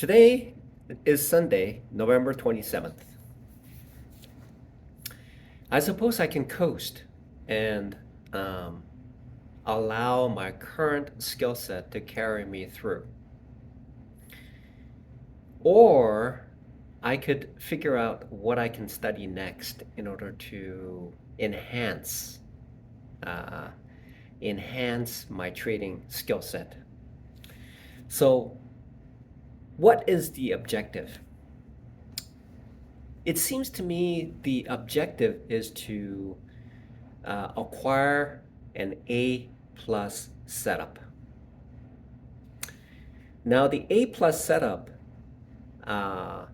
Today is Sunday, November 27th. I suppose I can coast and um, allow my current skill set to carry me through. Or I could figure out what I can study next in order to uh, enhance my trading skill set. So, what is the objective? It seems to me the objective is to acquire an A plus setup. Now, the A plus setup uh,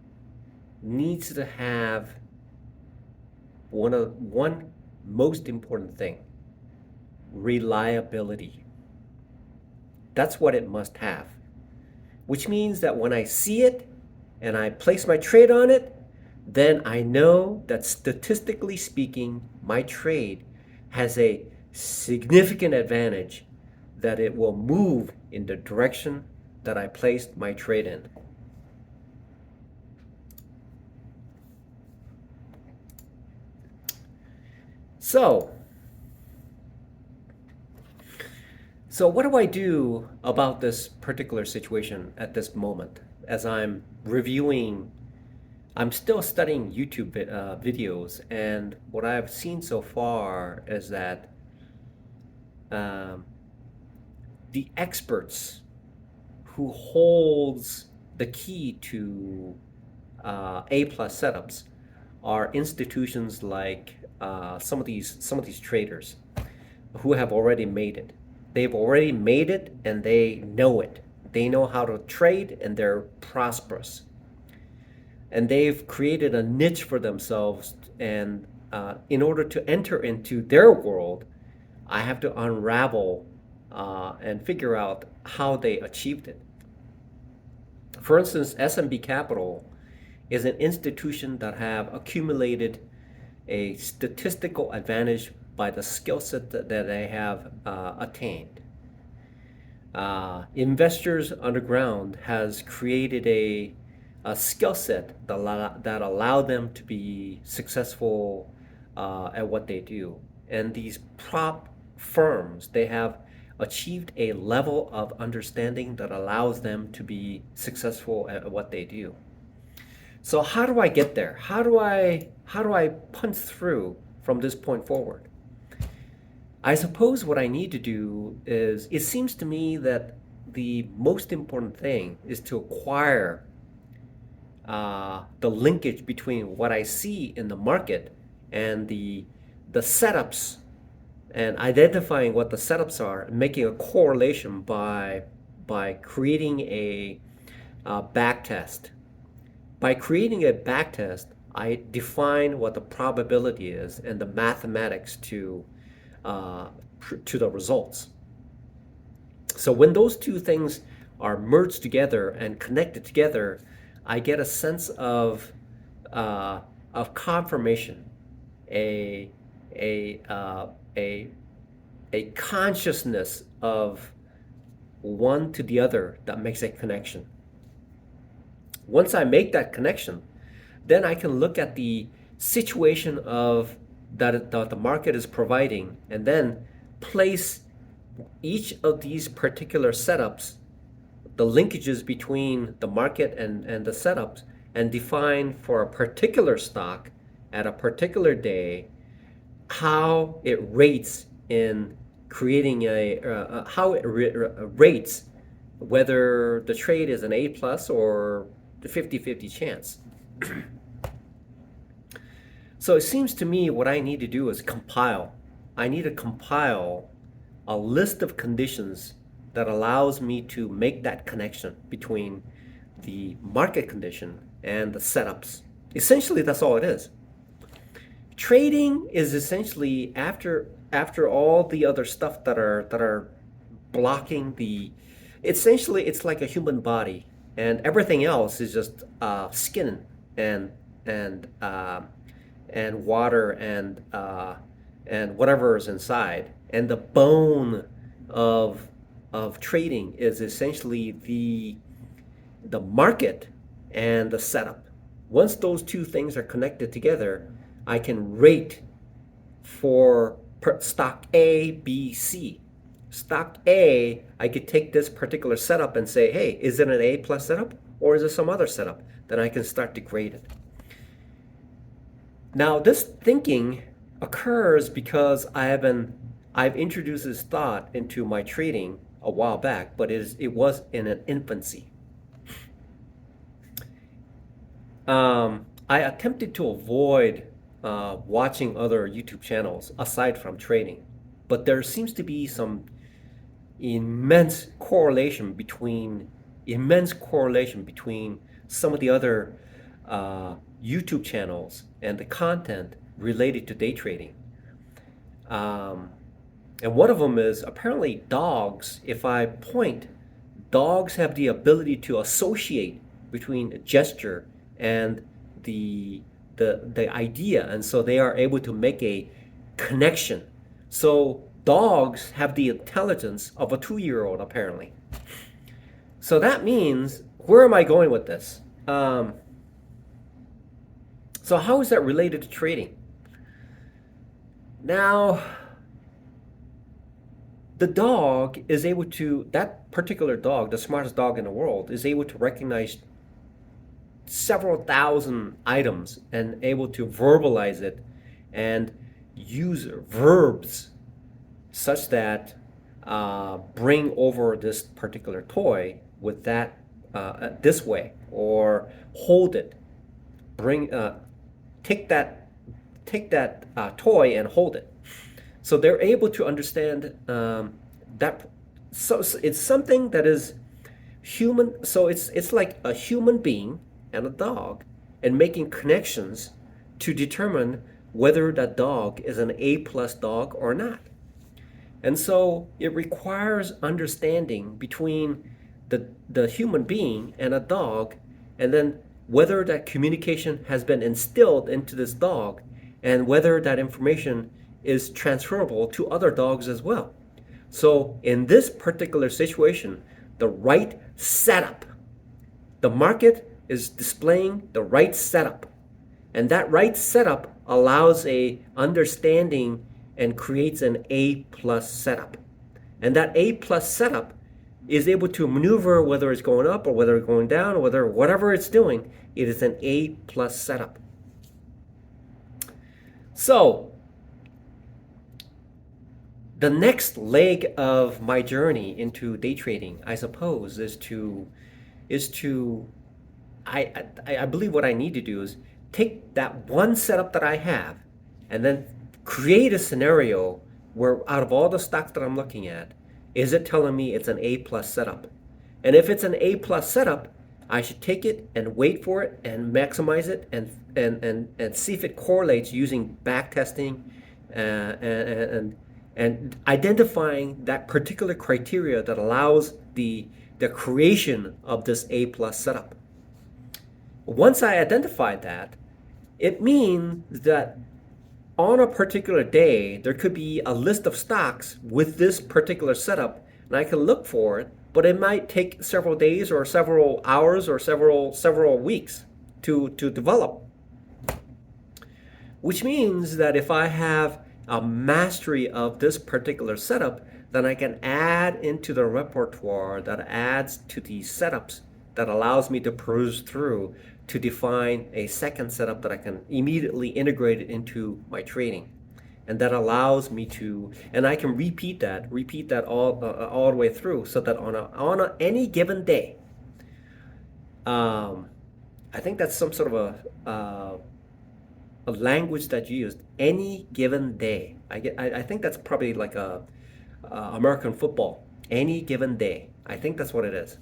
needs to have one most important thing: reliability. That's what it must have, which means that when I see it and I place my trade on it, then I know that statistically speaking, my trade has a significant advantage that it will move in the direction that I placed my trade in. So, what do I do about this particular situation at this moment as I'm reviewing? I'm still studying YouTube videos, and what I've seen so far is that um, the experts who holds the key to A plus setups are institutions like some of these traders who have already made it. They've already made it, and they know it. They know how to trade, and they're prosperous. And they've created a niche for themselves. And in order to enter into their world, I have to unravel and figure out how they achieved it. For instance, SMB Capital is an institution that have accumulated a statistical advantage by the skill set that they have attained. Investors Underground has created a skill set that allow them to be successful at what they do. And these prop firms, they have achieved a level of understanding that allows them to be successful at what they do. So how do I get there? How do I punch through from this point forward? I suppose what I need to do is, it seems to me that the most important thing is to acquire the linkage between what I see in the market and the setups, and identifying what the setups are, and making a correlation by creating a back test. By creating a back test, I define what the probability is and the mathematics uh, to the results. So when those two things are merged together and connected together, I get a sense of confirmation, a a uh, a a consciousness of one to the other that makes a connection. Once I make that connection, then I can look at the situation of that the market is providing, and then place each of these particular setups, the linkages between the market and the setups, and define for a particular stock at a particular day how it rates in creating how it rates whether the trade is an A plus or the 50-50 chance. So it seems to me what I need to do is compile. I need to compile a list of conditions that allows me to make that connection between the market condition and the setups. Essentially, that's all it is. Trading is essentially, after all the other stuff that are blocking the, essentially it's like a human body, and everything else is just skin and and uh, and water and whatever is inside. And the bone of trading is essentially the market and the setup. Once those two things are connected together, I can rate for stock A, B, C. Stock A, I could take this particular setup and say, hey, is it an A plus setup or is it some other setup? Then I can start to grade it. Now, this thinking occurs because I've introduced this thought into my trading a while back, but it was in an infancy. I attempted to avoid watching other YouTube channels aside from trading, but there seems to be some immense correlation between some of the other YouTube channels and the content related to day trading. And one of them is apparently dogs. If I point, dogs have the ability to associate between a gesture and the idea, and so they are able to make a connection. So dogs have the intelligence of a 2-year-old apparently. So that means, where am I going with this? So how is that related to trading? Now, the dog is able to, that particular dog, the smartest dog in the world, is able to recognize several thousand items and able to verbalize it and use verbs such that bring over this particular toy with that this way, or hold it, bring take that toy and hold it. So they're able to understand that. So it's something that is human. So it's like a human being and a dog, and making connections to determine whether that dog is an A plus dog or not. And so it requires understanding between the human being and a dog, and then whether that communication has been instilled into this dog, and whether that information is transferable to other dogs as well. So in this particular situation, the right setup, the market is displaying the right setup, and that right setup allows a understanding and creates an A plus setup. And that A plus setup is able to maneuver whether it's going up or whether it's going down, or whatever it's doing, it is an A plus setup. So the next leg of my journey into day trading, I suppose, is to I believe what I need to do is take that one setup that I have and then create a scenario where, out of all the stocks that I'm looking at, is it telling me it's an A plus setup? And if it's an A plus setup, I should take it and wait for it and maximize it and see if it correlates using back testing and identifying that particular criteria that allows the creation of this A plus setup. Once I identified that, it means that on a particular day, there could be a list of stocks with this particular setup, and I can look for it, but it might take several days or several hours or several weeks to develop. Which means that if I have a mastery of this particular setup, then I can add into the repertoire that adds to these setups that allows me to peruse through to define a second setup that I can immediately integrate it into my trading. And that allows me to, and I can repeat that all the way through, so that on any given day, I think that's some sort of a language that you used. Any given day. I think that's probably like a American football. Any given day. I think that's what it is.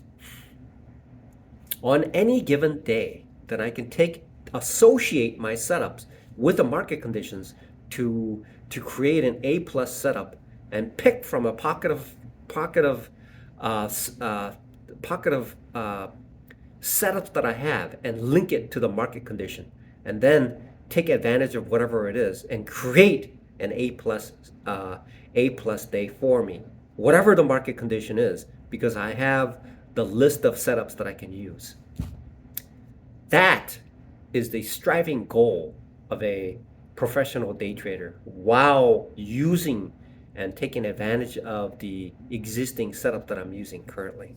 On any given day, then I can associate my setups with the market conditions to create an A plus setup, and pick from a pocket of setups that I have and link it to the market condition, and then take advantage of whatever it is and create an A plus day for me, whatever the market condition is, because I have the list of setups that I can use. That is the striving goal of a professional day trader while using and taking advantage of the existing setup that I'm using currently.